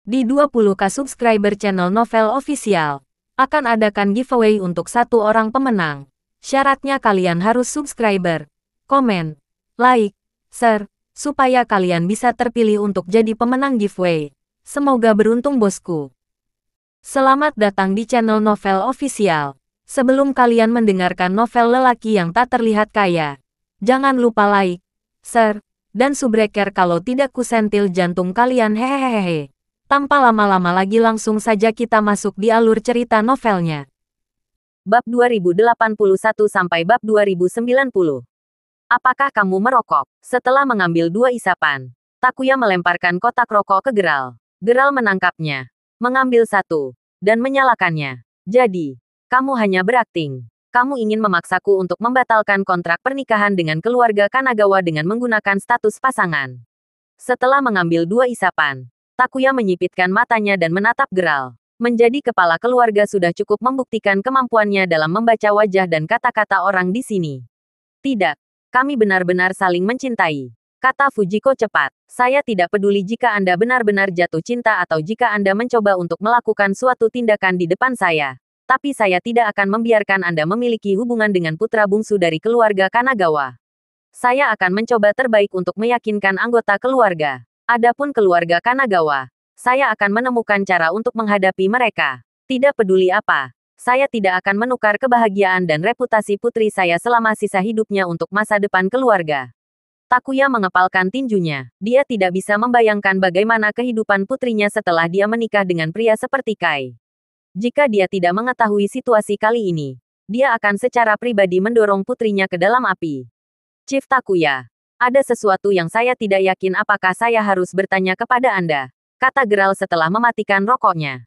Di 20k subscriber channel Novel Official, akan adakan giveaway untuk satu orang pemenang. Syaratnya kalian harus subscriber, komen, like, share, supaya kalian bisa terpilih untuk jadi pemenang giveaway. Semoga beruntung bosku. Selamat datang di channel Novel Official. Sebelum kalian mendengarkan novel lelaki yang tak terlihat kaya, jangan lupa like, share, dan subrek kalau tidak kusentil jantung kalian hehehehe. Tanpa lama-lama lagi langsung saja kita masuk di alur cerita novelnya. Bab 2081 sampai bab 2090. Apakah kamu merokok? Setelah mengambil 2 isapan, Takuya melemparkan kotak rokok ke Geralt. Geralt menangkapnya, mengambil satu, dan menyalakannya. Jadi, kamu hanya berakting. Kamu ingin memaksaku untuk membatalkan kontrak pernikahan dengan keluarga Kanagawa dengan menggunakan status pasangan. Setelah mengambil 2 isapan, Takuya menyipitkan matanya dan menatap Geralt. Menjadi kepala keluarga sudah cukup membuktikan kemampuannya dalam membaca wajah dan kata-kata orang di sini. Tidak, kami benar-benar saling mencintai, kata Fujiko cepat. Saya tidak peduli jika Anda benar-benar jatuh cinta atau jika Anda mencoba untuk melakukan suatu tindakan di depan saya. Tapi saya tidak akan membiarkan Anda memiliki hubungan dengan putra bungsu dari keluarga Kanagawa. Saya akan mencoba terbaik untuk meyakinkan anggota keluarga. Adapun keluarga Kanagawa, saya akan menemukan cara untuk menghadapi mereka. Tidak peduli apa, saya tidak akan menukar kebahagiaan dan reputasi putri saya selama sisa hidupnya untuk masa depan keluarga. Takuya mengepalkan tinjunya. Dia tidak bisa membayangkan bagaimana kehidupan putrinya setelah dia menikah dengan pria seperti Kai. Jika dia tidak mengetahui situasi kali ini, dia akan secara pribadi mendorong putrinya ke dalam api. Chief Takuya, ada sesuatu yang saya tidak yakin apakah saya harus bertanya kepada Anda, kata Geralt setelah mematikan rokoknya.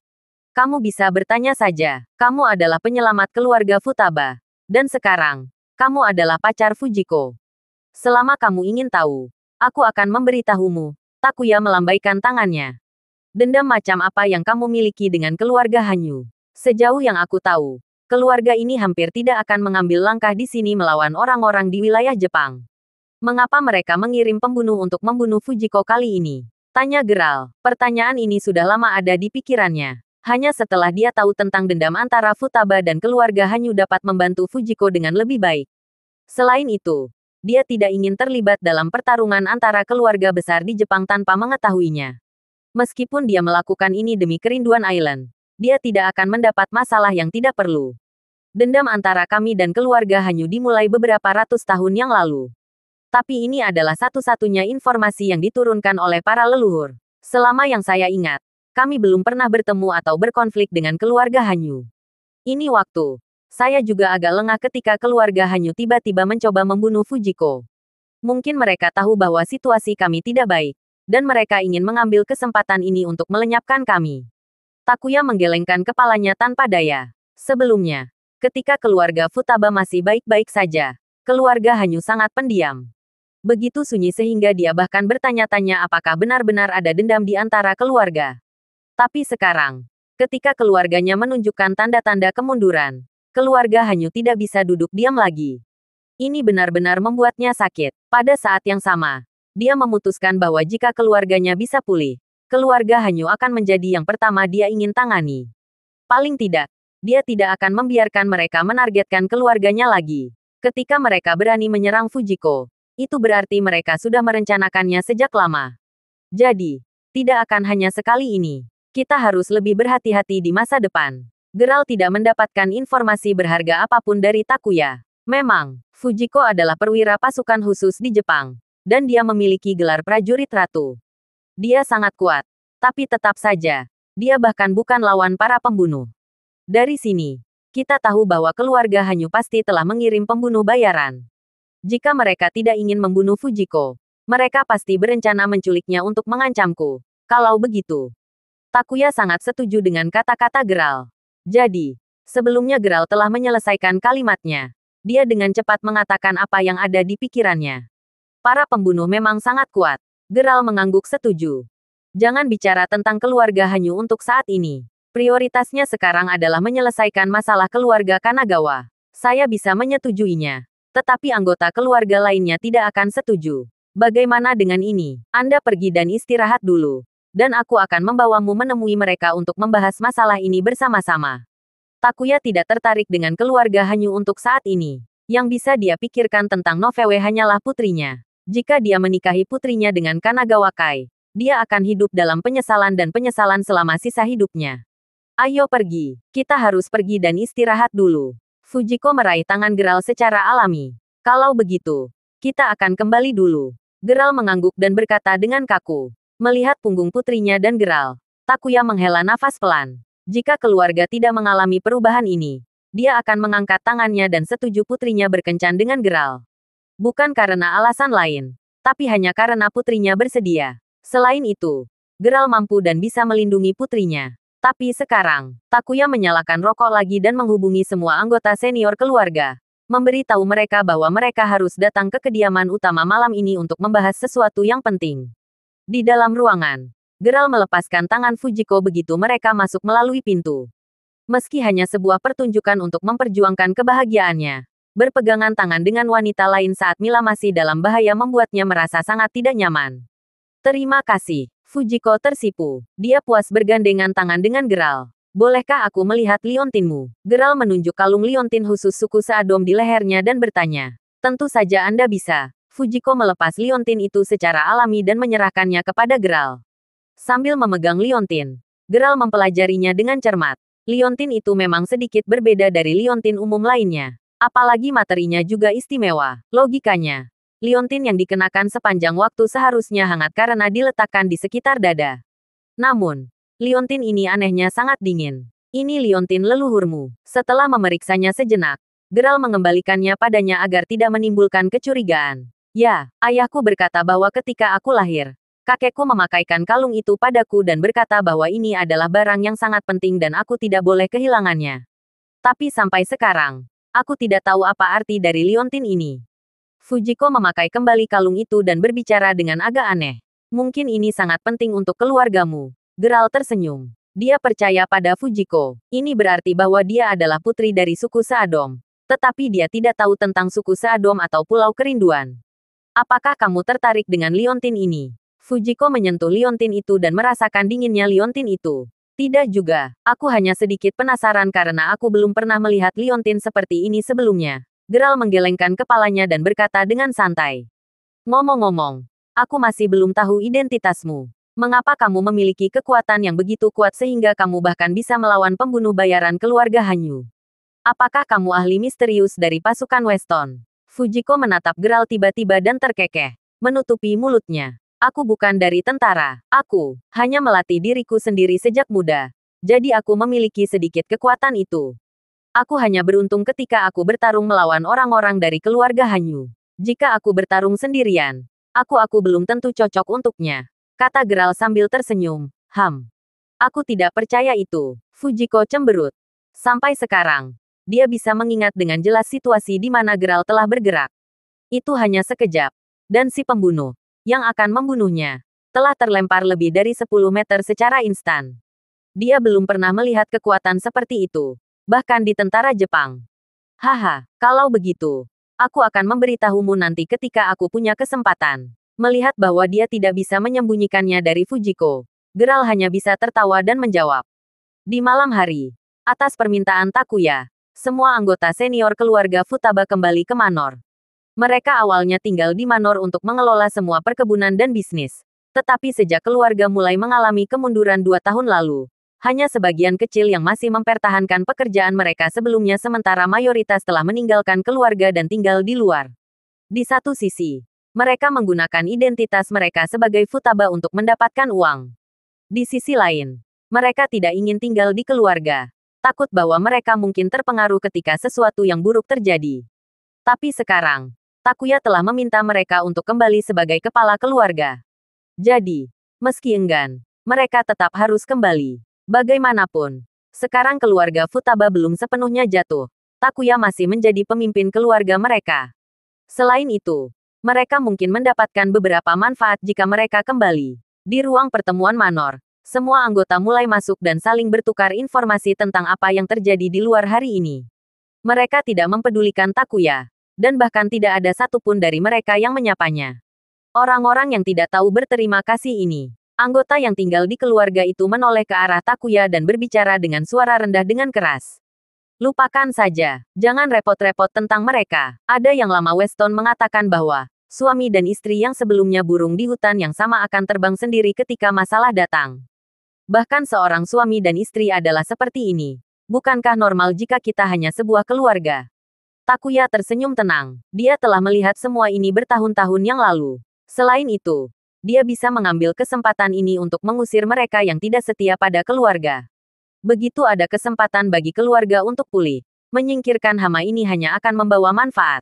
Kamu bisa bertanya saja, kamu adalah penyelamat keluarga Futaba. Dan sekarang, kamu adalah pacar Fujiko. Selama kamu ingin tahu, aku akan memberitahumu. Takuya melambaikan tangannya. Dendam macam apa yang kamu miliki dengan keluarga Hanyu? Sejauh yang aku tahu, keluarga ini hampir tidak akan mengambil langkah di sini melawan orang-orang di wilayah Jepang. Mengapa mereka mengirim pembunuh untuk membunuh Fujiko kali ini? Tanya Geralt. Pertanyaan ini sudah lama ada di pikirannya. Hanya setelah dia tahu tentang dendam antara Futaba dan keluarga Hanyu dapat membantu Fujiko dengan lebih baik. Selain itu, dia tidak ingin terlibat dalam pertarungan antara keluarga besar di Jepang tanpa mengetahuinya. Meskipun dia melakukan ini demi kerinduan Island, dia tidak akan mendapat masalah yang tidak perlu. Dendam antara kami dan keluarga Hanyu dimulai beberapa ratus tahun yang lalu. Tapi ini adalah satu-satunya informasi yang diturunkan oleh para leluhur. Selama yang saya ingat, kami belum pernah bertemu atau berkonflik dengan keluarga Hanyu. Ini waktu. Saya juga agak lengah ketika keluarga Hanyu tiba-tiba mencoba membunuh Fujiko. Mungkin mereka tahu bahwa situasi kami tidak baik, dan mereka ingin mengambil kesempatan ini untuk melenyapkan kami. Takuya menggelengkan kepalanya tanpa daya. Sebelumnya, ketika keluarga Futaba masih baik-baik saja, keluarga Hanyu sangat pendiam. Begitu sunyi sehingga dia bahkan bertanya-tanya apakah benar-benar ada dendam di antara keluarga. Tapi sekarang, ketika keluarganya menunjukkan tanda-tanda kemunduran, keluarga Hanyu tidak bisa duduk diam lagi. Ini benar-benar membuatnya sakit. Pada saat yang sama, dia memutuskan bahwa jika keluarganya bisa pulih, keluarga Hanyu akan menjadi yang pertama dia ingin tangani. Paling tidak, dia tidak akan membiarkan mereka menargetkan keluarganya lagi. Ketika mereka berani menyerang Fujiko, itu berarti mereka sudah merencanakannya sejak lama. Jadi, tidak akan hanya sekali ini. Kita harus lebih berhati-hati di masa depan. Geralt tidak mendapatkan informasi berharga apapun dari Takuya. Memang, Fujiko adalah perwira pasukan khusus di Jepang, dan dia memiliki gelar prajurit ratu. Dia sangat kuat, tapi tetap saja, dia bahkan bukan lawan para pembunuh. Dari sini, kita tahu bahwa keluarga Hanyu pasti telah mengirim pembunuh bayaran. Jika mereka tidak ingin membunuh Fujiko, mereka pasti berencana menculiknya untuk mengancamku. Kalau begitu, Takuya sangat setuju dengan kata-kata Geralt. Jadi, sebelumnya Geralt telah menyelesaikan kalimatnya. Dia dengan cepat mengatakan apa yang ada di pikirannya. Para pembunuh memang sangat kuat. Geralt mengangguk setuju. Jangan bicara tentang keluarga Hanyu untuk saat ini. Prioritasnya sekarang adalah menyelesaikan masalah keluarga Kanagawa. Saya bisa menyetujuinya. Tetapi anggota keluarga lainnya tidak akan setuju. Bagaimana dengan ini? Anda pergi dan istirahat dulu. Dan aku akan membawamu menemui mereka untuk membahas masalah ini bersama-sama. Takuya tidak tertarik dengan keluarga Hanyu untuk saat ini. Yang bisa dia pikirkan tentang Novewe hanyalah putrinya. Jika dia menikahi putrinya dengan Kanagawa Kai, dia akan hidup dalam penyesalan dan penyesalan selama sisa hidupnya. Ayo pergi, kita harus pergi dan istirahat dulu. Fujiko meraih tangan Geralt secara alami. Kalau begitu, kita akan kembali dulu. Geralt mengangguk dan berkata dengan kaku. Melihat punggung putrinya dan Geralt, Takuya menghela nafas pelan. Jika keluarga tidak mengalami perubahan ini, dia akan mengangkat tangannya dan setuju putrinya berkencan dengan Geralt. Bukan karena alasan lain, tapi hanya karena putrinya bersedia. Selain itu, Geralt mampu dan bisa melindungi putrinya. Tapi sekarang, Takuya menyalakan rokok lagi dan menghubungi semua anggota senior keluarga. Memberitahu mereka bahwa mereka harus datang ke kediaman utama malam ini untuk membahas sesuatu yang penting. Di dalam ruangan, Geralt melepaskan tangan Fujiko begitu mereka masuk melalui pintu. Meski hanya sebuah pertunjukan untuk memperjuangkan kebahagiaannya, berpegangan tangan dengan wanita lain saat Mila masih dalam bahaya membuatnya merasa sangat tidak nyaman. Terima kasih, Fujiko tersipu. Dia puas bergandengan tangan dengan Geralt. Bolehkah aku melihat liontinmu? Geralt menunjuk kalung liontin khusus suku Seadom di lehernya dan bertanya. Tentu saja Anda bisa. Fujiko melepas liontin itu secara alami dan menyerahkannya kepada Geralt. Sambil memegang liontin, Geralt mempelajarinya dengan cermat. Liontin itu memang sedikit berbeda dari liontin umum lainnya. Apalagi materinya juga istimewa. Logikanya, liontin yang dikenakan sepanjang waktu seharusnya hangat karena diletakkan di sekitar dada. Namun, liontin ini anehnya sangat dingin. Ini liontin leluhurmu. Setelah memeriksanya sejenak, Geralt mengembalikannya padanya agar tidak menimbulkan kecurigaan. Ya, ayahku berkata bahwa ketika aku lahir, kakekku memakaikan kalung itu padaku dan berkata bahwa ini adalah barang yang sangat penting dan aku tidak boleh kehilangannya. Tapi sampai sekarang, aku tidak tahu apa arti dari liontin ini. Fujiko memakai kembali kalung itu dan berbicara dengan agak aneh. Mungkin ini sangat penting untuk keluargamu. Geralt tersenyum. Dia percaya pada Fujiko. Ini berarti bahwa dia adalah putri dari suku Seadom. Tetapi dia tidak tahu tentang suku Seadom atau Pulau Kerinduan. Apakah kamu tertarik dengan liontin ini? Fujiko menyentuh liontin itu dan merasakan dinginnya liontin itu. Tidak juga, aku hanya sedikit penasaran karena aku belum pernah melihat liontin seperti ini sebelumnya. Geralt menggelengkan kepalanya dan berkata dengan santai. Ngomong-ngomong, aku masih belum tahu identitasmu. Mengapa kamu memiliki kekuatan yang begitu kuat sehingga kamu bahkan bisa melawan pembunuh bayaran keluarga Hanyu? Apakah kamu ahli misterius dari pasukan Weston? Fujiko menatap Geralt tiba-tiba dan terkekeh, menutupi mulutnya. Aku bukan dari tentara. Aku hanya melatih diriku sendiri sejak muda. Jadi aku memiliki sedikit kekuatan itu. Aku hanya beruntung ketika aku bertarung melawan orang-orang dari keluarga Hanyu. Jika aku bertarung sendirian, aku belum tentu cocok untuknya. Kata Geralt sambil tersenyum. Aku tidak percaya itu. Fujiko cemberut. Sampai sekarang, dia bisa mengingat dengan jelas situasi di mana Geralt telah bergerak. Itu hanya sekejap. Dan si pembunuh, yang akan membunuhnya, telah terlempar lebih dari 10 meter secara instan. Dia belum pernah melihat kekuatan seperti itu. Bahkan di tentara Jepang. Haha, kalau begitu, aku akan memberitahumu nanti ketika aku punya kesempatan. Melihat bahwa dia tidak bisa menyembunyikannya dari Fujiko, Geralt hanya bisa tertawa dan menjawab. Di malam hari, atas permintaan Takuya, semua anggota senior keluarga Futaba kembali ke Manor. Mereka awalnya tinggal di Manor untuk mengelola semua perkebunan dan bisnis. Tetapi sejak keluarga mulai mengalami kemunduran 2 tahun lalu, hanya sebagian kecil yang masih mempertahankan pekerjaan mereka sebelumnya sementara mayoritas telah meninggalkan keluarga dan tinggal di luar. Di satu sisi, mereka menggunakan identitas mereka sebagai Futaba untuk mendapatkan uang. Di sisi lain, mereka tidak ingin tinggal di keluarga, takut bahwa mereka mungkin terpengaruh ketika sesuatu yang buruk terjadi. Tapi sekarang, Takuya telah meminta mereka untuk kembali sebagai kepala keluarga. Jadi, meski enggan, mereka tetap harus kembali. Bagaimanapun, sekarang keluarga Futaba belum sepenuhnya jatuh. Takuya masih menjadi pemimpin keluarga mereka. Selain itu, mereka mungkin mendapatkan beberapa manfaat jika mereka kembali. Di ruang pertemuan Manor, semua anggota mulai masuk dan saling bertukar informasi tentang apa yang terjadi di luar hari ini. Mereka tidak mempedulikan Takuya, dan bahkan tidak ada satupun dari mereka yang menyapanya. Orang-orang yang tidak tahu berterima kasih ini Anggota yang tinggal di keluarga itu menoleh ke arah Takuya dan berbicara dengan suara rendah dengan keras. Lupakan saja, jangan repot-repot tentang mereka. Ada yang lama Weston mengatakan bahwa suami dan istri yang sebelumnya burung di hutan yang sama akan terbang sendiri ketika masalah datang. Bahkan seorang suami dan istri adalah seperti ini. Bukankah normal jika kita hanya sebuah keluarga? Takuya tersenyum tenang. Dia telah melihat semua ini bertahun-tahun yang lalu. Selain itu, dia bisa mengambil kesempatan ini untuk mengusir mereka yang tidak setia pada keluarga. Begitu ada kesempatan bagi keluarga untuk pulih, menyingkirkan hama ini hanya akan membawa manfaat.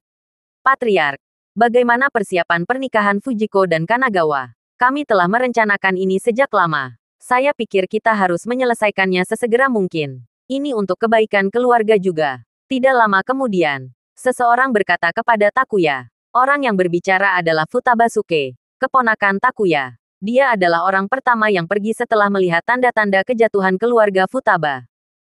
Patriark, bagaimana persiapan pernikahan Fujiko dan Kanagawa? Kami telah merencanakan ini sejak lama. Saya pikir kita harus menyelesaikannya sesegera mungkin. Ini untuk kebaikan keluarga juga. Tidak lama kemudian, seseorang berkata kepada Takuya. Orang yang berbicara adalah Futabasuke, keponakan Takuya. Dia adalah orang pertama yang pergi setelah melihat tanda-tanda kejatuhan keluarga Futaba.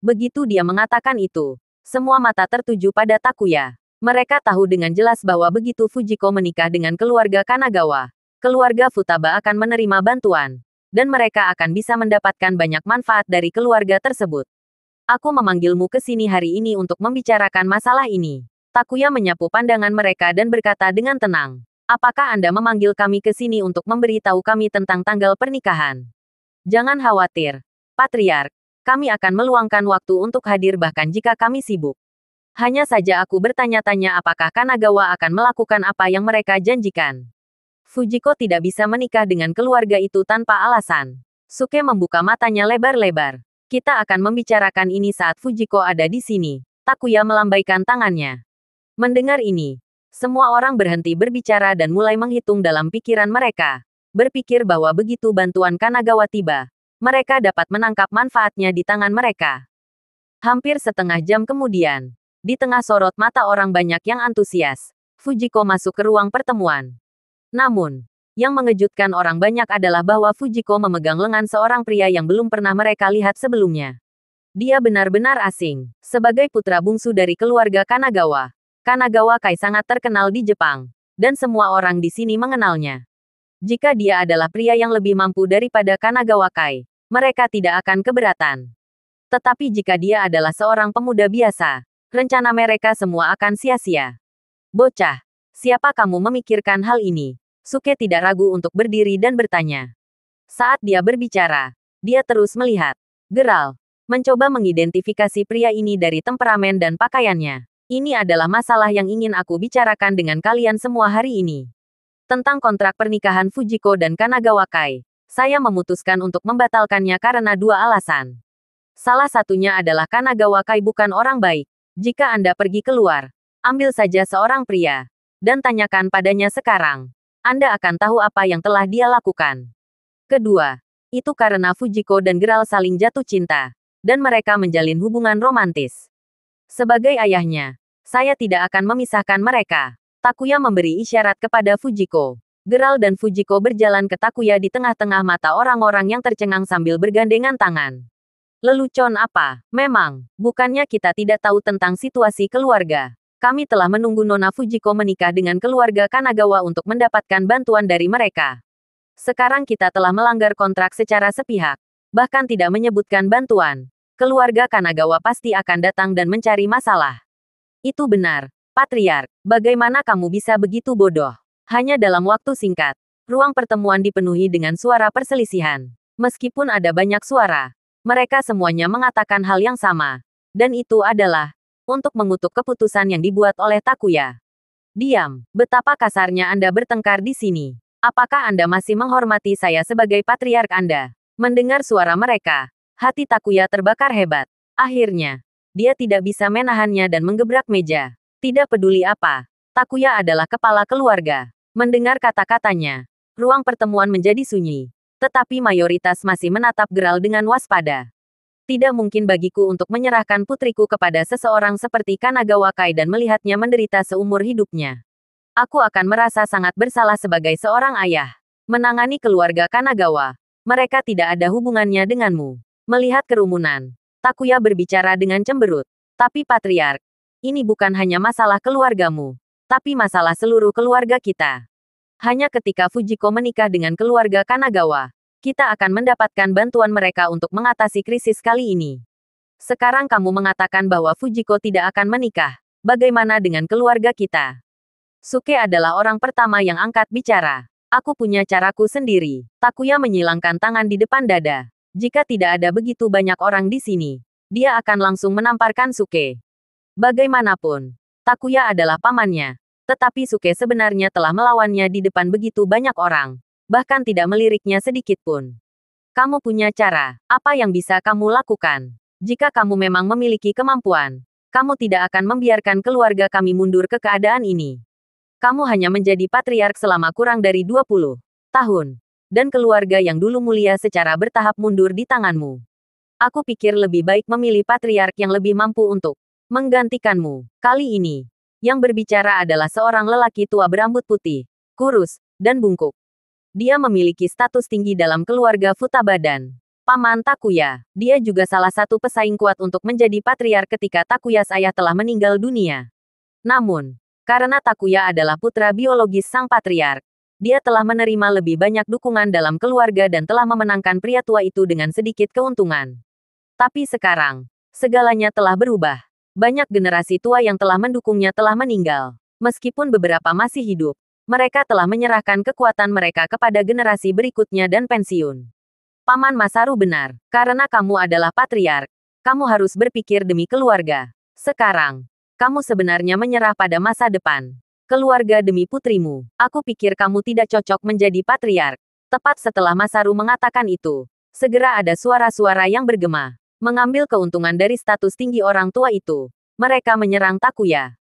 Begitu dia mengatakan itu, semua mata tertuju pada Takuya. Mereka tahu dengan jelas bahwa begitu Fujiko menikah dengan keluarga Kanagawa, keluarga Futaba akan menerima bantuan. Dan mereka akan bisa mendapatkan banyak manfaat dari keluarga tersebut. Aku memanggilmu ke sini hari ini untuk membicarakan masalah ini. Takuya menyapu pandangan mereka dan berkata dengan tenang. Apakah Anda memanggil kami ke sini untuk memberitahu kami tentang tanggal pernikahan? Jangan khawatir, Patriark. Kami akan meluangkan waktu untuk hadir bahkan jika kami sibuk. Hanya saja aku bertanya-tanya apakah Kanagawa akan melakukan apa yang mereka janjikan. Fujiko tidak bisa menikah dengan keluarga itu tanpa alasan. Suke membuka matanya lebar-lebar. Kita akan membicarakan ini saat Fujiko ada di sini. Takuya melambaikan tangannya. Mendengar ini, semua orang berhenti berbicara dan mulai menghitung dalam pikiran mereka. Berpikir bahwa begitu bantuan Kanagawa tiba, mereka dapat menangkap manfaatnya di tangan mereka. Hampir setengah jam kemudian, di tengah sorot mata orang banyak yang antusias, Fujiko masuk ke ruang pertemuan. Namun, yang mengejutkan orang banyak adalah bahwa Fujiko memegang lengan seorang pria yang belum pernah mereka lihat sebelumnya. Dia benar-benar asing. Sebagai putra bungsu dari keluarga Kanagawa, Kanagawa Kai sangat terkenal di Jepang, dan semua orang di sini mengenalnya. Jika dia adalah pria yang lebih mampu daripada Kanagawa Kai, mereka tidak akan keberatan. Tetapi jika dia adalah seorang pemuda biasa, rencana mereka semua akan sia-sia. Bocah, siapa kamu memikirkan hal ini? Suke tidak ragu untuk berdiri dan bertanya. Saat dia berbicara, dia terus melihat. Geral, mencoba mengidentifikasi pria ini dari temperamen dan pakaiannya. Ini adalah masalah yang ingin aku bicarakan dengan kalian semua hari ini. Tentang kontrak pernikahan Fujiko dan Kanagawa Kai, saya memutuskan untuk membatalkannya karena dua alasan. Salah satunya adalah Kanagawa Kai bukan orang baik. Jika Anda pergi keluar, ambil saja seorang pria, dan tanyakan padanya sekarang. Anda akan tahu apa yang telah dia lakukan. Kedua, itu karena Fujiko dan Geral saling jatuh cinta, dan mereka menjalin hubungan romantis. Sebagai ayahnya, saya tidak akan memisahkan mereka. Takuya memberi isyarat kepada Fujiko. Geral dan Fujiko berjalan ke Takuya di tengah-tengah mata orang-orang yang tercengang sambil bergandengan tangan. Lelucon apa? Memang, bukannya kita tidak tahu tentang situasi keluarga. Kami telah menunggu Nona Fujiko menikah dengan keluarga Kanagawa untuk mendapatkan bantuan dari mereka. Sekarang kita telah melanggar kontrak secara sepihak. Bahkan tidak menyebutkan bantuan. Keluarga Kanagawa pasti akan datang dan mencari masalah. Itu benar, Patriark. Bagaimana kamu bisa begitu bodoh? Hanya dalam waktu singkat, ruang pertemuan dipenuhi dengan suara perselisihan. Meskipun ada banyak suara, mereka semuanya mengatakan hal yang sama. Dan itu adalah untuk mengutuk keputusan yang dibuat oleh Takuya. Diam, betapa kasarnya Anda bertengkar di sini. Apakah Anda masih menghormati saya sebagai patriark Anda? Mendengar suara mereka, hati Takuya terbakar hebat. Akhirnya, dia tidak bisa menahannya dan menggebrak meja. Tidak peduli apa, Takuya adalah kepala keluarga. Mendengar kata-katanya, ruang pertemuan menjadi sunyi. Tetapi mayoritas masih menatap Geral dengan waspada. Tidak mungkin bagiku untuk menyerahkan putriku kepada seseorang seperti Kanagawa Kai dan melihatnya menderita seumur hidupnya. Aku akan merasa sangat bersalah sebagai seorang ayah. Menangani keluarga Kanagawa. Mereka tidak ada hubungannya denganmu. Melihat kerumunan, Takuya berbicara dengan cemberut. Tapi Patriark, ini bukan hanya masalah keluargamu, tapi masalah seluruh keluarga kita. Hanya ketika Fujiko menikah dengan keluarga Kanagawa, Kita akan mendapatkan bantuan mereka untuk mengatasi krisis kali ini. Sekarang kamu mengatakan bahwa Fujiko tidak akan menikah. Bagaimana dengan keluarga kita? Suke adalah orang pertama yang angkat bicara. Aku punya caraku sendiri. Takuya menyilangkan tangan di depan dada. Jika tidak ada begitu banyak orang di sini, dia akan langsung menamparkan Suke. Bagaimanapun, Takuya adalah pamannya. Tetapi Suke sebenarnya telah melawannya di depan begitu banyak orang. Bahkan tidak meliriknya sedikit pun. Kamu punya cara. Apa yang bisa kamu lakukan? Jika kamu memang memiliki kemampuan, kamu tidak akan membiarkan keluarga kami mundur ke keadaan ini. Kamu hanya menjadi patriark selama kurang dari 20 tahun. Dan keluarga yang dulu mulia secara bertahap mundur di tanganmu. Aku pikir lebih baik memilih patriark yang lebih mampu untuk menggantikanmu. Kali ini, yang berbicara adalah seorang lelaki tua berambut putih, kurus, dan bungkuk. Dia memiliki status tinggi dalam keluarga Futaba dan Paman Takuya. Dia juga salah satu pesaing kuat untuk menjadi patriark ketika Takuya ayah telah meninggal dunia. Namun, karena Takuya adalah putra biologis sang patriark, dia telah menerima lebih banyak dukungan dalam keluarga dan telah memenangkan pria tua itu dengan sedikit keuntungan. Tapi sekarang, segalanya telah berubah. Banyak generasi tua yang telah mendukungnya telah meninggal. Meskipun beberapa masih hidup, mereka telah menyerahkan kekuatan mereka kepada generasi berikutnya dan pensiun. Paman Masaru benar, karena kamu adalah patriark. Kamu harus berpikir demi keluarga. Sekarang, kamu sebenarnya menyerah pada masa depan. Keluarga demi putrimu. Aku pikir kamu tidak cocok menjadi patriark. Tepat setelah Masaru mengatakan itu, segera ada suara-suara yang bergema. Mengambil keuntungan dari status tinggi orang tua itu, mereka menyerang Takuya.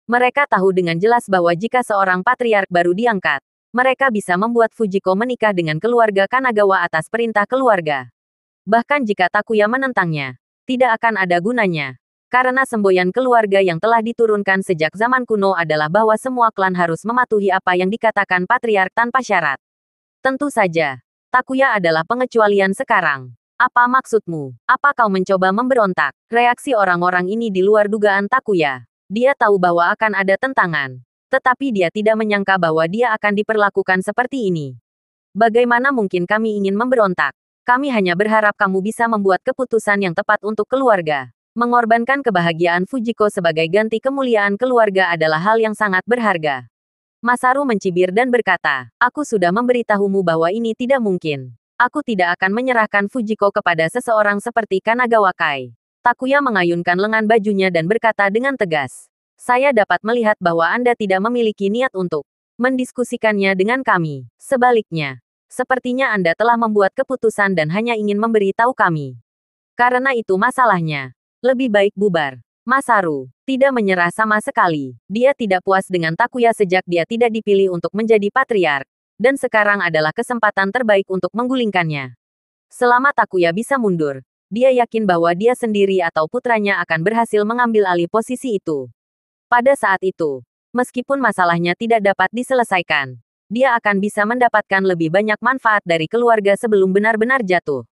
Mereka tahu dengan jelas bahwa jika seorang patriark baru diangkat, mereka bisa membuat Fujiko menikah dengan keluarga Kanagawa atas perintah keluarga. Bahkan jika Takuya menentangnya, tidak akan ada gunanya. Karena semboyan keluarga yang telah diturunkan sejak zaman kuno adalah bahwa semua klan harus mematuhi apa yang dikatakan patriark tanpa syarat. Tentu saja, Takuya adalah pengecualian sekarang. Apa maksudmu? Apa kau mencoba memberontak? Reaksi orang-orang ini di luar dugaan Takuya. Dia tahu bahwa akan ada tentangan. Tetapi dia tidak menyangka bahwa dia akan diperlakukan seperti ini. Bagaimana mungkin kami ingin memberontak? Kami hanya berharap kamu bisa membuat keputusan yang tepat untuk keluarga. Mengorbankan kebahagiaan Fujiko sebagai ganti kemuliaan keluarga adalah hal yang sangat berharga. Masaru mencibir dan berkata, aku sudah memberitahumu bahwa ini tidak mungkin. Aku tidak akan menyerahkan Fujiko kepada seseorang seperti Kanagawa Kai. Takuya mengayunkan lengan bajunya dan berkata dengan tegas. Saya dapat melihat bahwa Anda tidak memiliki niat untuk mendiskusikannya dengan kami. Sebaliknya, sepertinya Anda telah membuat keputusan dan hanya ingin memberi tahu kami. Karena itu masalahnya. Lebih baik bubar. Masaru tidak menyerah sama sekali. Dia tidak puas dengan Takuya sejak dia tidak dipilih untuk menjadi patriark. Dan sekarang adalah kesempatan terbaik untuk menggulingkannya. Selama Takuya bisa mundur, dia yakin bahwa dia sendiri atau putranya akan berhasil mengambil alih posisi itu. Pada saat itu, meskipun masalahnya tidak dapat diselesaikan, dia akan bisa mendapatkan lebih banyak manfaat dari keluarga sebelum benar-benar jatuh.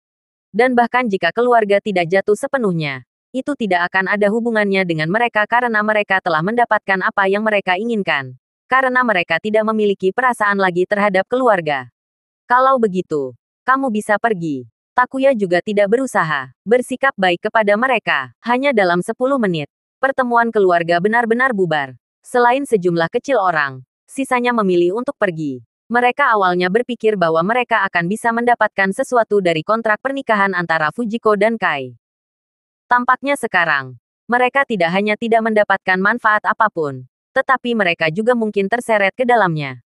Dan bahkan jika keluarga tidak jatuh sepenuhnya, itu tidak akan ada hubungannya dengan mereka karena mereka telah mendapatkan apa yang mereka inginkan. Karena mereka tidak memiliki perasaan lagi terhadap keluarga. Kalau begitu, kamu bisa pergi. Takuya juga tidak berusaha bersikap baik kepada mereka. Hanya dalam 10 menit, pertemuan keluarga benar-benar bubar. Selain sejumlah kecil orang, sisanya memilih untuk pergi. Mereka awalnya berpikir bahwa mereka akan bisa mendapatkan sesuatu dari kontrak pernikahan antara Fujiko dan Kai. Tampaknya sekarang, mereka tidak hanya tidak mendapatkan manfaat apapun, tetapi mereka juga mungkin terseret ke dalamnya.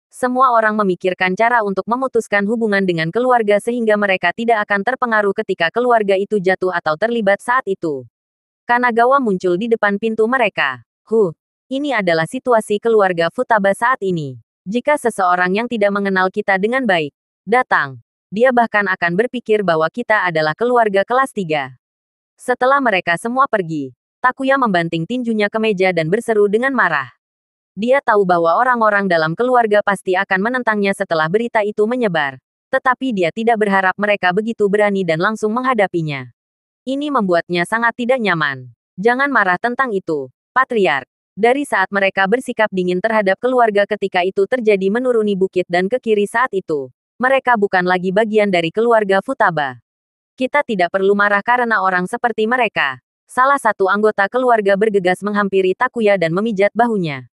Semua orang memikirkan cara untuk memutuskan hubungan dengan keluarga sehingga mereka tidak akan terpengaruh ketika keluarga itu jatuh atau terlibat saat itu. Kanagawa muncul di depan pintu mereka. Ini adalah situasi keluarga Futaba saat ini. Jika seseorang yang tidak mengenal kita dengan baik datang, dia bahkan akan berpikir bahwa kita adalah keluarga kelas 3. Setelah mereka semua pergi, Takuya membanting tinjunya ke meja dan berseru dengan marah. Dia tahu bahwa orang-orang dalam keluarga pasti akan menentangnya setelah berita itu menyebar. Tetapi dia tidak berharap mereka begitu berani dan langsung menghadapinya. Ini membuatnya sangat tidak nyaman. Jangan marah tentang itu, Patriark. Dari saat mereka bersikap dingin terhadap keluarga ketika itu terjadi menuruni bukit dan ke kiri saat itu, Mereka bukan lagi bagian dari keluarga Futaba. Kita tidak perlu marah karena orang seperti mereka. Salah satu anggota keluarga bergegas menghampiri Takuya dan memijat bahunya.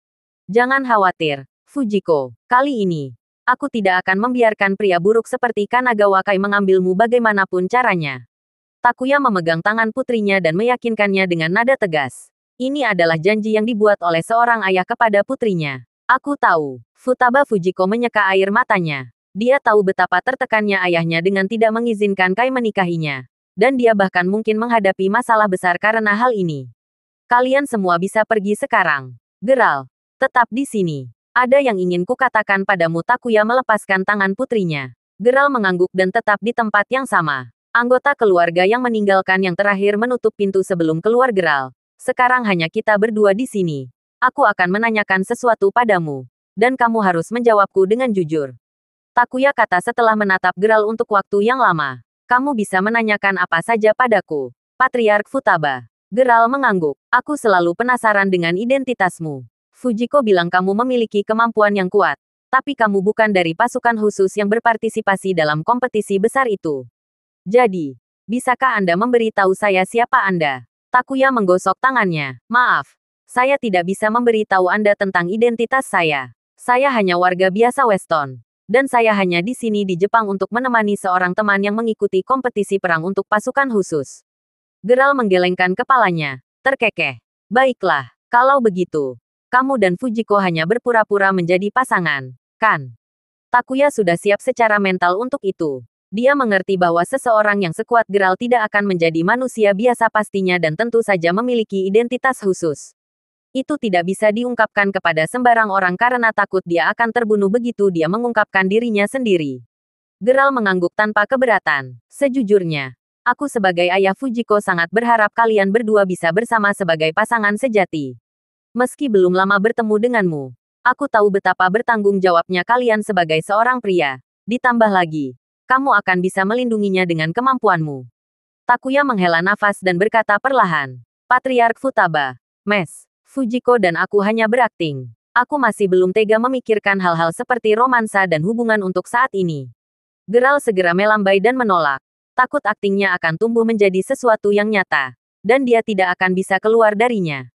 Jangan khawatir, Fujiko. Kali ini, aku tidak akan membiarkan pria buruk seperti Kanagawa Kai mengambilmu bagaimanapun caranya. Takuya memegang tangan putrinya dan meyakinkannya dengan nada tegas. Ini adalah janji yang dibuat oleh seorang ayah kepada putrinya. Aku tahu. Futaba Fujiko menyeka air matanya. Dia tahu betapa tertekannya ayahnya dengan tidak mengizinkan Kai menikahinya. Dan dia bahkan mungkin menghadapi masalah besar karena hal ini. Kalian semua bisa pergi sekarang. Geral, tetap di sini. Ada yang ingin kukatakan padamu. Takuya melepaskan tangan putrinya. Geral mengangguk dan tetap di tempat yang sama. Anggota keluarga yang meninggalkan yang terakhir menutup pintu sebelum keluar Geral. Sekarang hanya kita berdua di sini. Aku akan menanyakan sesuatu padamu. Dan kamu harus menjawabku dengan jujur. Takuya kata setelah menatap Geral untuk waktu yang lama. Kamu bisa menanyakan apa saja padaku. Patriark Futaba. Geral mengangguk. Aku selalu penasaran dengan identitasmu. Fujiko bilang kamu memiliki kemampuan yang kuat. Tapi kamu bukan dari pasukan khusus yang berpartisipasi dalam kompetisi besar itu. Jadi, bisakah Anda memberi tahu saya siapa Anda? Takuya menggosok tangannya. Maaf. Saya tidak bisa memberi tahu Anda tentang identitas saya. Saya hanya warga biasa Weston. Dan saya hanya di sini di Jepang untuk menemani seorang teman yang mengikuti kompetisi perang untuk pasukan khusus. Geral menggelengkan kepalanya. Terkekeh. Baiklah, kalau begitu. Kamu dan Fujiko hanya berpura-pura menjadi pasangan, kan? Takuya sudah siap secara mental untuk itu. Dia mengerti bahwa seseorang yang sekuat Geral tidak akan menjadi manusia biasa pastinya dan tentu saja memiliki identitas khusus. Itu tidak bisa diungkapkan kepada sembarang orang karena takut dia akan terbunuh begitu dia mengungkapkan dirinya sendiri. Geral mengangguk tanpa keberatan. Sejujurnya, aku sebagai ayah Fujiko sangat berharap kalian berdua bisa bersama sebagai pasangan sejati. Meski belum lama bertemu denganmu, aku tahu betapa bertanggung jawabnya kalian sebagai seorang pria. Ditambah lagi, kamu akan bisa melindunginya dengan kemampuanmu. Takuya menghela nafas dan berkata perlahan. Patriark Futaba. Mes. Fujiko dan aku hanya berakting. Aku masih belum tega memikirkan hal-hal seperti romansa dan hubungan untuk saat ini. Geral segera melambai dan menolak. Takut aktingnya akan tumbuh menjadi sesuatu yang nyata. Dan dia tidak akan bisa keluar darinya.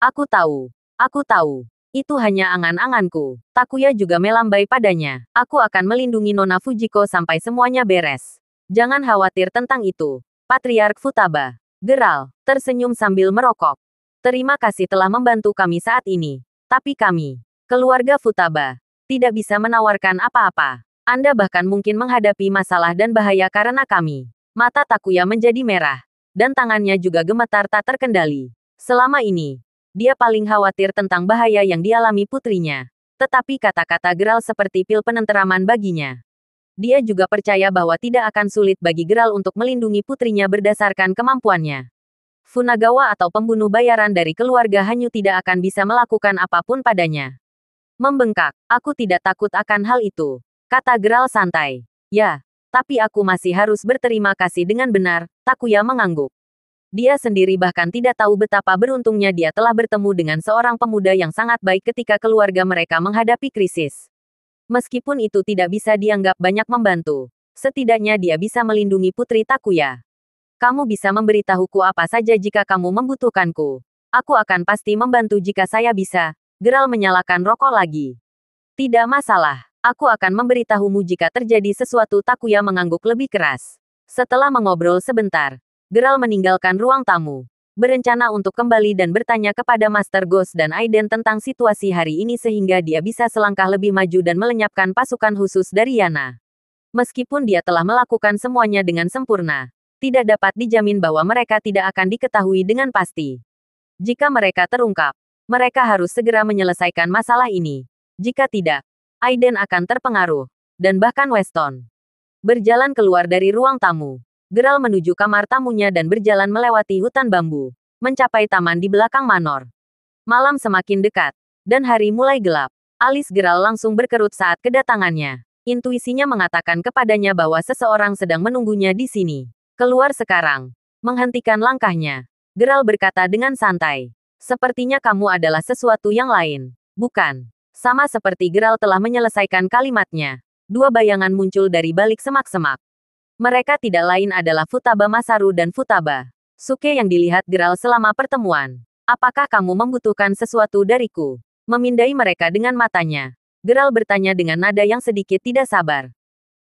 Aku tahu. Itu hanya angan-anganku. Takuya juga melambai padanya. Aku akan melindungi Nona Fujiko sampai semuanya beres. Jangan khawatir tentang itu. Patriark Futaba. Geral tersenyum sambil merokok. Terima kasih telah membantu kami saat ini. Tapi kami, keluarga Futaba, tidak bisa menawarkan apa-apa. Anda bahkan mungkin menghadapi masalah dan bahaya karena kami. Mata Takuya menjadi merah. Dan tangannya juga gemetar tak terkendali. Selama ini, dia paling khawatir tentang bahaya yang dialami putrinya. Tetapi kata-kata Geral seperti pil penenteraman baginya. Dia juga percaya bahwa tidak akan sulit bagi Geral untuk melindungi putrinya berdasarkan kemampuannya. Funagawa atau pembunuh bayaran dari keluarga Hanyu tidak akan bisa melakukan apapun padanya. Membengkak, aku tidak takut akan hal itu, kata Geral santai. Ya, tapi aku masih harus berterima kasih dengan benar, Takuya mengangguk. Dia sendiri bahkan tidak tahu betapa beruntungnya dia telah bertemu dengan seorang pemuda yang sangat baik ketika keluarga mereka menghadapi krisis. Meskipun itu tidak bisa dianggap banyak membantu, setidaknya dia bisa melindungi putri Takuya. Kamu bisa memberitahuku apa saja jika kamu membutuhkanku. Aku akan pasti membantu jika saya bisa. Geral menyalakan rokok lagi. Tidak masalah. Aku akan memberitahumu jika terjadi sesuatu. Takuya mengangguk lebih keras. Setelah mengobrol sebentar, Geral meninggalkan ruang tamu. Berencana untuk kembali dan bertanya kepada Master Ghost dan Aiden tentang situasi hari ini sehingga dia bisa selangkah lebih maju dan melenyapkan pasukan khusus dari Yana. Meskipun dia telah melakukan semuanya dengan sempurna, tidak dapat dijamin bahwa mereka tidak akan diketahui dengan pasti. Jika mereka terungkap, mereka harus segera menyelesaikan masalah ini. Jika tidak, Aiden akan terpengaruh, dan bahkan Weston. Berjalan keluar dari ruang tamu, Geral menuju kamar tamunya dan berjalan melewati hutan bambu, mencapai taman di belakang manor. Malam semakin dekat, dan hari mulai gelap. Alis Geral langsung berkerut saat kedatangannya. Intuisinya mengatakan kepadanya bahwa seseorang sedang menunggunya di sini. Keluar sekarang. Menghentikan langkahnya. Geral berkata dengan santai. Sepertinya kamu adalah sesuatu yang lain. Bukan. Sama seperti Geral telah menyelesaikan kalimatnya. Dua bayangan muncul dari balik semak-semak. Mereka tidak lain adalah Futaba Masaru dan Futaba Suke yang dilihat geral selama pertemuan. Apakah kamu membutuhkan sesuatu dariku? Memindai mereka dengan matanya. Geral bertanya dengan nada yang sedikit tidak sabar.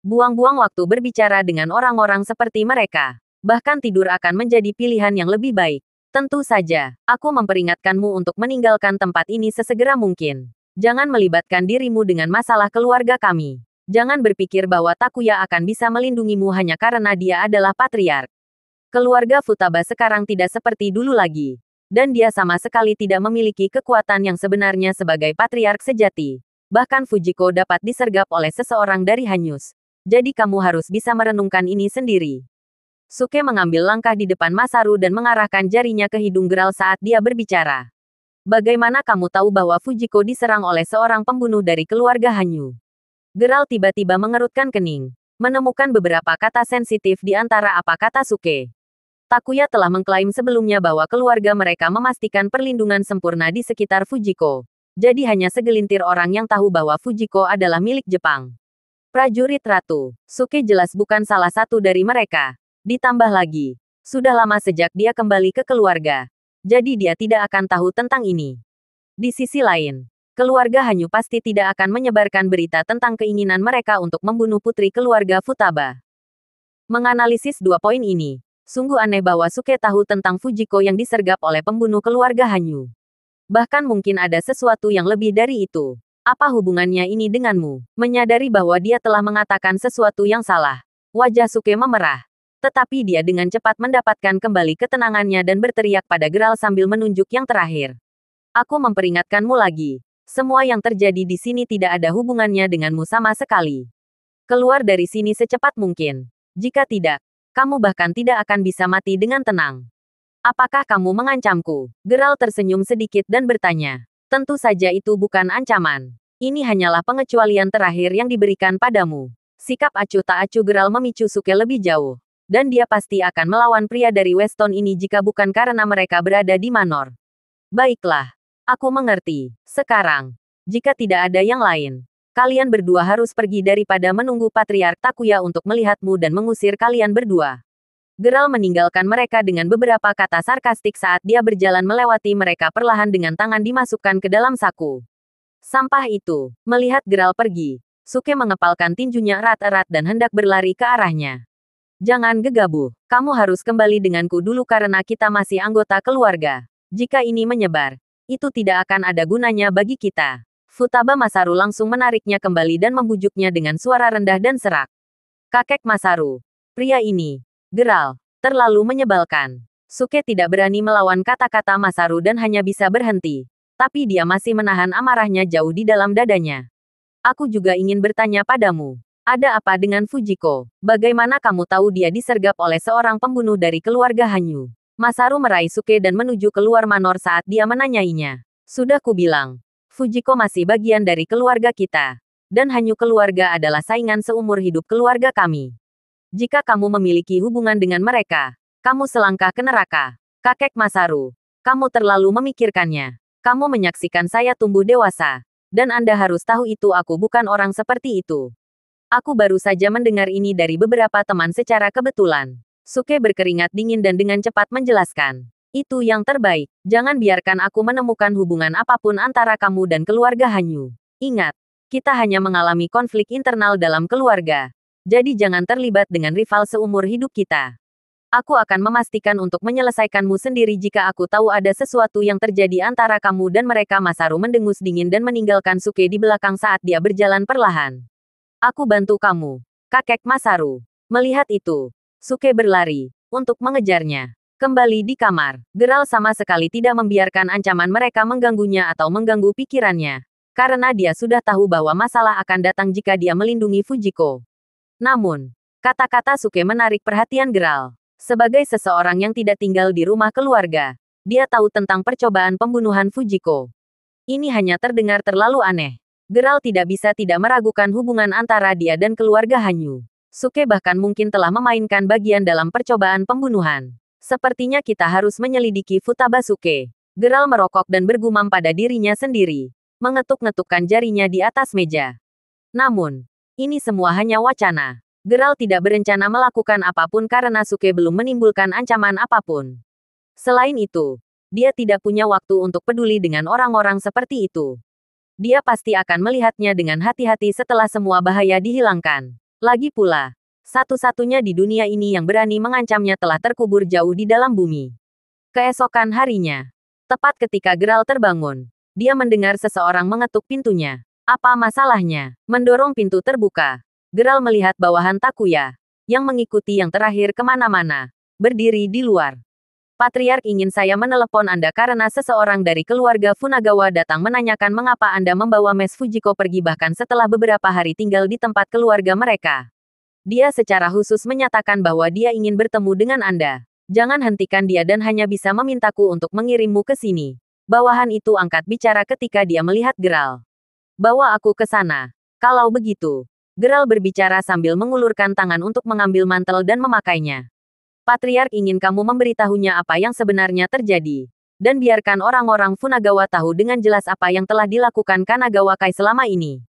Buang-buang waktu berbicara dengan orang-orang seperti mereka. Bahkan tidur akan menjadi pilihan yang lebih baik. Tentu saja, aku memperingatkanmu untuk meninggalkan tempat ini sesegera mungkin. Jangan melibatkan dirimu dengan masalah keluarga kami. Jangan berpikir bahwa Takuya akan bisa melindungimu hanya karena dia adalah patriark. Keluarga Futaba sekarang tidak seperti dulu lagi. Dan dia sama sekali tidak memiliki kekuatan yang sebenarnya sebagai patriark sejati. Bahkan Fujiko dapat disergap oleh seseorang dari Hanyus. Jadi kamu harus bisa merenungkan ini sendiri. Suke mengambil langkah di depan Masaru dan mengarahkan jarinya ke hidung geral saat dia berbicara. Bagaimana kamu tahu bahwa Fujiko diserang oleh seorang pembunuh dari keluarga Hanyu? Geral tiba-tiba mengerutkan kening. Menemukan beberapa kata sensitif di antara apa kata Suke. Takuya telah mengklaim sebelumnya bahwa keluarga mereka memastikan perlindungan sempurna di sekitar Fujiko. Jadi hanya segelintir orang yang tahu bahwa Fujiko adalah milik Jepang. Prajurit Ratu, Suke jelas bukan salah satu dari mereka. Ditambah lagi, sudah lama sejak dia kembali ke keluarga. Jadi dia tidak akan tahu tentang ini. Di sisi lain, keluarga Hanyu pasti tidak akan menyebarkan berita tentang keinginan mereka untuk membunuh putri keluarga Futaba. Menganalisis dua poin ini, sungguh aneh bahwa Suke tahu tentang Fujiko yang disergap oleh pembunuh keluarga Hanyu. Bahkan mungkin ada sesuatu yang lebih dari itu. Apa hubungannya ini denganmu? Menyadari bahwa dia telah mengatakan sesuatu yang salah. Wajah Suke memerah. Tetapi dia dengan cepat mendapatkan kembali ketenangannya dan berteriak pada geral sambil menunjuk yang terakhir. Aku memperingatkanmu lagi. Semua yang terjadi di sini tidak ada hubungannya denganmu sama sekali. Keluar dari sini secepat mungkin. Jika tidak, kamu bahkan tidak akan bisa mati dengan tenang. Apakah kamu mengancamku? Geral tersenyum sedikit dan bertanya. Tentu saja itu bukan ancaman. Ini hanyalah pengecualian terakhir yang diberikan padamu. Sikap acuh tak acuh geral memicu Suke lebih jauh. Dan dia pasti akan melawan pria dari Weston ini jika bukan karena mereka berada di Manor. Baiklah. Aku mengerti. Sekarang, jika tidak ada yang lain, kalian berdua harus pergi daripada menunggu Patriark Takuya untuk melihatmu dan mengusir kalian berdua. Geral meninggalkan mereka dengan beberapa kata sarkastik saat dia berjalan melewati mereka perlahan dengan tangan dimasukkan ke dalam saku. Sampah itu, melihat Geral pergi, Suke mengepalkan tinjunya erat-erat dan hendak berlari ke arahnya. Jangan gegabah, kamu harus kembali denganku dulu karena kita masih anggota keluarga. Jika ini menyebar, itu tidak akan ada gunanya bagi kita. Futaba Masaru langsung menariknya kembali dan membujuknya dengan suara rendah dan serak. Kakek Masaru, pria ini, Geral, terlalu menyebalkan. Suke tidak berani melawan kata-kata Masaru dan hanya bisa berhenti. Tapi dia masih menahan amarahnya jauh di dalam dadanya. Aku juga ingin bertanya padamu. Ada apa dengan Fujiko? Bagaimana kamu tahu dia disergap oleh seorang pembunuh dari keluarga Hanyu? Masaru meraih Suke dan menuju keluar manor saat dia menanyainya. Sudah kubilang, Fujiko masih bagian dari keluarga kita. Dan Hanyu keluarga adalah saingan seumur hidup keluarga kami. Jika kamu memiliki hubungan dengan mereka, kamu selangkah ke neraka. Kakek Masaru, kamu terlalu memikirkannya. Kamu menyaksikan saya tumbuh dewasa. Dan Anda harus tahu itu aku bukan orang seperti itu. Aku baru saja mendengar ini dari beberapa teman secara kebetulan. Suke berkeringat dingin dan dengan cepat menjelaskan. Itu yang terbaik. Jangan biarkan aku menemukan hubungan apapun antara kamu dan keluarga Hanyu. Ingat, kita hanya mengalami konflik internal dalam keluarga. Jadi jangan terlibat dengan rival seumur hidup kita. Aku akan memastikan untuk menyelesaikanmu sendiri jika aku tahu ada sesuatu yang terjadi antara kamu dan mereka. Masaru mendengus dingin dan meninggalkan Suke di belakang saat dia berjalan perlahan. Aku bantu kamu, kakek Masaru. Melihat itu, Suke berlari untuk mengejarnya. Kembali di kamar, Geral sama sekali tidak membiarkan ancaman mereka mengganggunya atau mengganggu pikirannya. Karena dia sudah tahu bahwa masalah akan datang jika dia melindungi Fujiko. Namun, kata-kata Suke menarik perhatian Geral. Sebagai seseorang yang tidak tinggal di rumah keluarga, dia tahu tentang percobaan pembunuhan Fujiko. Ini hanya terdengar terlalu aneh. Geral tidak bisa tidak meragukan hubungan antara dia dan keluarga Hanyu. Suke bahkan mungkin telah memainkan bagian dalam percobaan pembunuhan. Sepertinya kita harus menyelidiki Futaba Suke. Geral merokok dan bergumam pada dirinya sendiri. Mengetuk-ngetukkan jarinya di atas meja. Namun, Ini semua hanya wacana. Geralt tidak berencana melakukan apapun karena Suke belum menimbulkan ancaman apapun. Selain itu, dia tidak punya waktu untuk peduli dengan orang-orang seperti itu. Dia pasti akan melihatnya dengan hati-hati setelah semua bahaya dihilangkan. Lagi pula, satu-satunya di dunia ini yang berani mengancamnya telah terkubur jauh di dalam bumi. Keesokan harinya, tepat ketika Geralt terbangun, dia mendengar seseorang mengetuk pintunya. Apa masalahnya? Mendorong pintu terbuka. Geralt melihat bawahan Takuya, yang mengikuti yang terakhir kemana-mana, berdiri di luar. Patriark ingin saya menelepon Anda karena seseorang dari keluarga Funagawa datang menanyakan mengapa Anda membawa Mes Fujiko pergi bahkan setelah beberapa hari tinggal di tempat keluarga mereka. Dia secara khusus menyatakan bahwa dia ingin bertemu dengan Anda. Jangan hentikan dia dan hanya bisa memintaku untuk mengirimmu ke sini. Bawahan itu angkat bicara ketika dia melihat Geralt. Bawa aku ke sana. Kalau begitu. Geralt berbicara sambil mengulurkan tangan untuk mengambil mantel dan memakainya. Patriark ingin kamu memberitahunya apa yang sebenarnya terjadi. Dan biarkan orang-orang Funagawa tahu dengan jelas apa yang telah dilakukan Kanagawa Kai selama ini.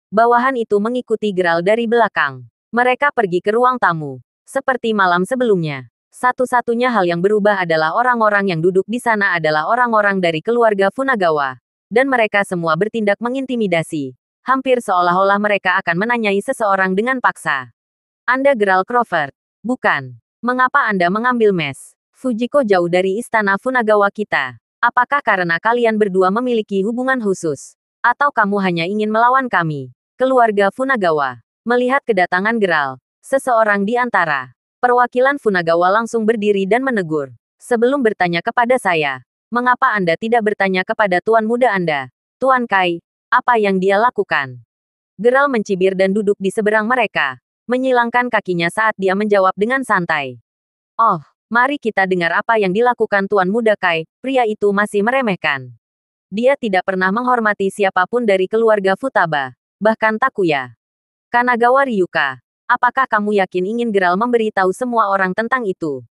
Bawahan itu mengikuti Geralt dari belakang. Mereka pergi ke ruang tamu. Seperti malam sebelumnya. Satu-satunya hal yang berubah adalah orang-orang yang duduk di sana adalah orang-orang dari keluarga Funagawa. Dan mereka semua bertindak mengintimidasi. Hampir seolah-olah mereka akan menanyai seseorang dengan paksa. Anda Geralt Crawford? Bukan. Mengapa Anda mengambil Mes Fujiko jauh dari istana Funagawa kita? Apakah karena kalian berdua memiliki hubungan khusus? Atau kamu hanya ingin melawan kami? Keluarga Funagawa. Melihat kedatangan Geralt, seseorang di antara perwakilan Funagawa langsung berdiri dan menegur. Sebelum bertanya kepada saya, mengapa Anda tidak bertanya kepada tuan muda Anda? Tuan Kai, apa yang dia lakukan? Geralt mencibir dan duduk di seberang mereka. Menyilangkan kakinya saat dia menjawab dengan santai. Oh, mari kita dengar apa yang dilakukan Tuan Muda Kai. Pria itu masih meremehkan. Dia tidak pernah menghormati siapapun dari keluarga Futaba. Bahkan Takuya. Kanagawa Ryuka. Apakah kamu yakin ingin Geralt memberitahu semua orang tentang itu?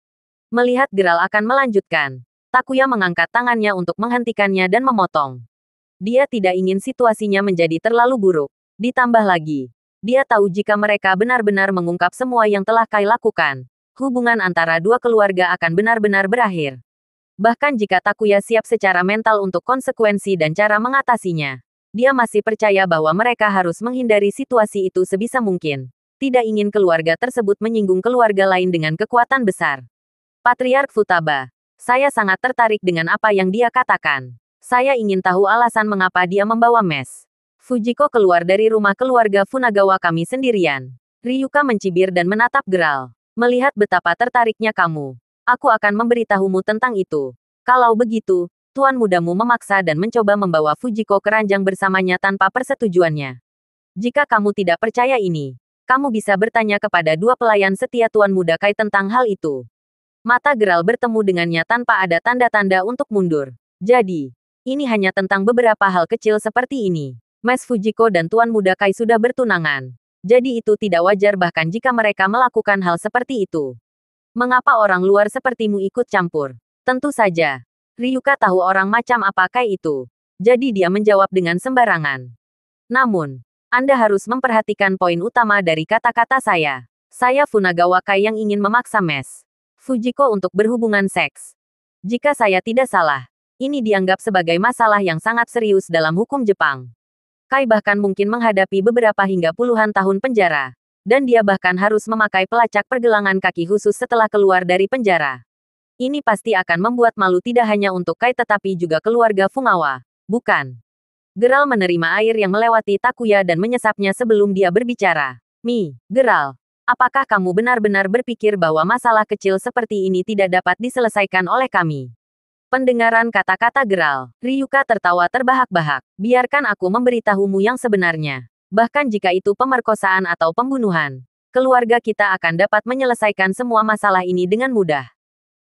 Melihat Geralt akan melanjutkan. Takuya mengangkat tangannya untuk menghentikannya dan memotong. Dia tidak ingin situasinya menjadi terlalu buruk. Ditambah lagi. Dia tahu jika mereka benar-benar mengungkap semua yang telah Kai lakukan, hubungan antara dua keluarga akan benar-benar berakhir. Bahkan jika Takuya siap secara mental untuk konsekuensi dan cara mengatasinya, dia masih percaya bahwa mereka harus menghindari situasi itu sebisa mungkin. Tidak ingin keluarga tersebut menyinggung keluarga lain dengan kekuatan besar. Patriark Futaba, saya sangat tertarik dengan apa yang dia katakan. Saya ingin tahu alasan mengapa dia membawa Mes Fujiko keluar dari rumah keluarga Funagawa kami sendirian. Ryuka mencibir dan menatap Geralt. Melihat betapa tertariknya kamu, aku akan memberitahumu tentang itu. Kalau begitu, tuan mudamu memaksa dan mencoba membawa Fujiko ke ranjang bersamanya tanpa persetujuannya. Jika kamu tidak percaya ini, kamu bisa bertanya kepada dua pelayan setia tuan muda Kai tentang hal itu. Mata Geralt bertemu dengannya tanpa ada tanda-tanda untuk mundur. Jadi, ini hanya tentang beberapa hal kecil seperti ini. Mes Fujiko dan Tuan Muda Kai sudah bertunangan. Jadi itu tidak wajar bahkan jika mereka melakukan hal seperti itu. Mengapa orang luar sepertimu ikut campur? Tentu saja. Ryuka tahu orang macam apa Kai itu. Jadi dia menjawab dengan sembarangan. Namun, Anda harus memperhatikan poin utama dari kata-kata saya. Saya Funagawa Kai yang ingin memaksa Mes Fujiko untuk berhubungan seks. Jika saya tidak salah, ini dianggap sebagai masalah yang sangat serius dalam hukum Jepang. Kai bahkan mungkin menghadapi beberapa hingga puluhan tahun penjara. Dan dia bahkan harus memakai pelacak pergelangan kaki khusus setelah keluar dari penjara. Ini pasti akan membuat malu tidak hanya untuk Kai tetapi juga keluarga Fungawa. Bukan? Geralt menerima air yang melewati Takuya dan menyesapnya sebelum dia berbicara. Geralt, apakah kamu benar-benar berpikir bahwa masalah kecil seperti ini tidak dapat diselesaikan oleh kami? Pendengaran kata-kata Geralt, Ryuka tertawa terbahak-bahak. Biarkan aku memberitahumu yang sebenarnya. Bahkan jika itu pemerkosaan atau pembunuhan, keluarga kita akan dapat menyelesaikan semua masalah ini dengan mudah.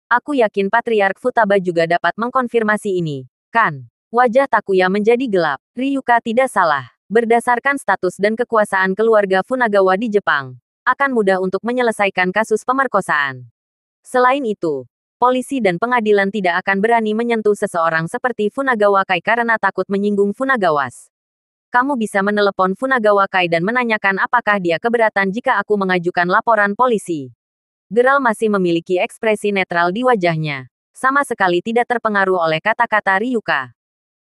Aku yakin Patriark Futaba juga dapat mengkonfirmasi ini, kan? Wajah Takuya menjadi gelap. Ryuka tidak salah. Berdasarkan status dan kekuasaan keluarga Funagawa di Jepang, akan mudah untuk menyelesaikan kasus pemerkosaan. Selain itu, polisi dan pengadilan tidak akan berani menyentuh seseorang seperti Funagawa Kai karena takut menyinggung Funagawas. Kamu bisa menelepon Funagawa Kai dan menanyakan apakah dia keberatan jika aku mengajukan laporan polisi. Geralt masih memiliki ekspresi netral di wajahnya. Sama sekali tidak terpengaruh oleh kata-kata Ryuka.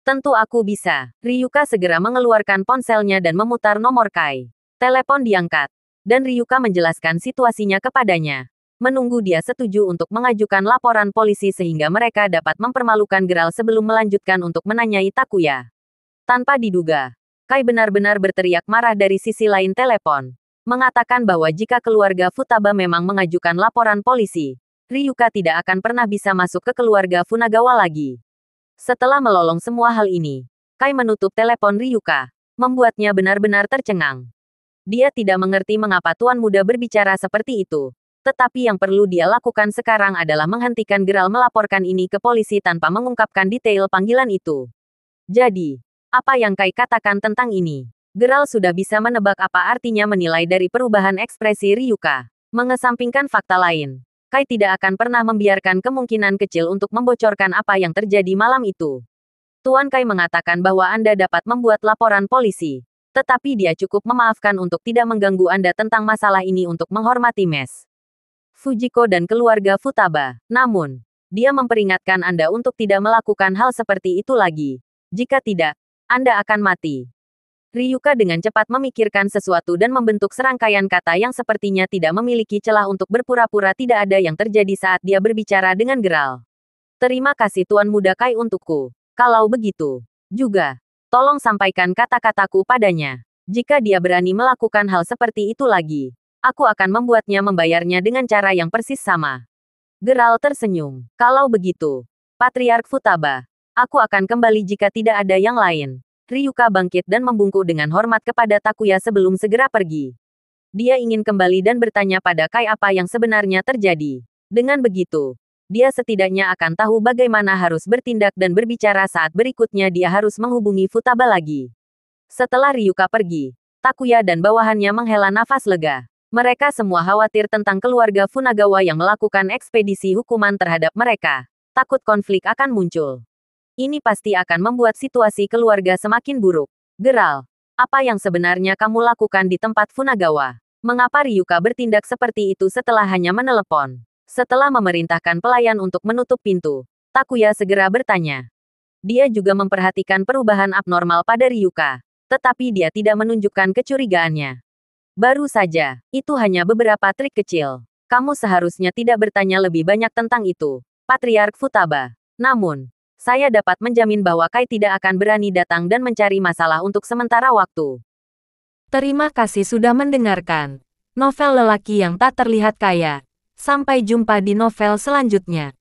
Tentu aku bisa. Ryuka segera mengeluarkan ponselnya dan memutar nomor Kai. Telepon diangkat. Dan Ryuka menjelaskan situasinya kepadanya. Menunggu dia setuju untuk mengajukan laporan polisi sehingga mereka dapat mempermalukan Geralt sebelum melanjutkan untuk menanyai Takuya. Tanpa diduga, Kai benar-benar berteriak marah dari sisi lain telepon. Mengatakan bahwa jika keluarga Futaba memang mengajukan laporan polisi, Ryuka tidak akan pernah bisa masuk ke keluarga Funagawa lagi. Setelah melolong semua hal ini, Kai menutup telepon Ryuka, membuatnya benar-benar tercengang. Dia tidak mengerti mengapa tuan muda berbicara seperti itu. Tetapi yang perlu dia lakukan sekarang adalah menghentikan Geralt melaporkan ini ke polisi tanpa mengungkapkan detail panggilan itu. Jadi, apa yang Kai katakan tentang ini? Geralt sudah bisa menebak apa artinya menilai dari perubahan ekspresi Ryuka. Mengesampingkan fakta lain, Kai tidak akan pernah membiarkan kemungkinan kecil untuk membocorkan apa yang terjadi malam itu. Tuan Kai mengatakan bahwa Anda dapat membuat laporan polisi. Tetapi dia cukup memaafkan untuk tidak mengganggu Anda tentang masalah ini untuk menghormati Mes Fujiko dan keluarga Futaba. Namun, dia memperingatkan Anda untuk tidak melakukan hal seperti itu lagi. Jika tidak, Anda akan mati. Ryuka dengan cepat memikirkan sesuatu dan membentuk serangkaian kata yang sepertinya tidak memiliki celah untuk berpura-pura tidak ada yang terjadi saat dia berbicara dengan Geralt. Terima kasih Tuan Muda Kai untukku. Kalau begitu, juga, tolong sampaikan kata-kataku padanya. Jika dia berani melakukan hal seperti itu lagi, aku akan membuatnya membayarnya dengan cara yang persis sama. Geralt tersenyum. Kalau begitu, Patriark Futaba, aku akan kembali jika tidak ada yang lain. Ryuka bangkit dan membungkuk dengan hormat kepada Takuya sebelum segera pergi. Dia ingin kembali dan bertanya pada Kai apa yang sebenarnya terjadi. Dengan begitu, dia setidaknya akan tahu bagaimana harus bertindak dan berbicara saat berikutnya dia harus menghubungi Futaba lagi. Setelah Ryuka pergi, Takuya dan bawahannya menghela nafas lega. Mereka semua khawatir tentang keluarga Funagawa yang melakukan ekspedisi hukuman terhadap mereka. Takut konflik akan muncul. Ini pasti akan membuat situasi keluarga semakin buruk. Geralt, apa yang sebenarnya kamu lakukan di tempat Funagawa? Mengapa Ryuka bertindak seperti itu setelah hanya menelepon? Setelah memerintahkan pelayan untuk menutup pintu, Takuya segera bertanya. Dia juga memperhatikan perubahan abnormal pada Ryuka, tetapi dia tidak menunjukkan kecurigaannya. Baru saja, itu hanya beberapa trik kecil. Kamu seharusnya tidak bertanya lebih banyak tentang itu, Patriark Futaba. Namun, saya dapat menjamin bahwa Kai tidak akan berani datang dan mencari masalah untuk sementara waktu. Terima kasih sudah mendengarkan novel lelaki yang tak terlihat kaya. Sampai jumpa di novel selanjutnya.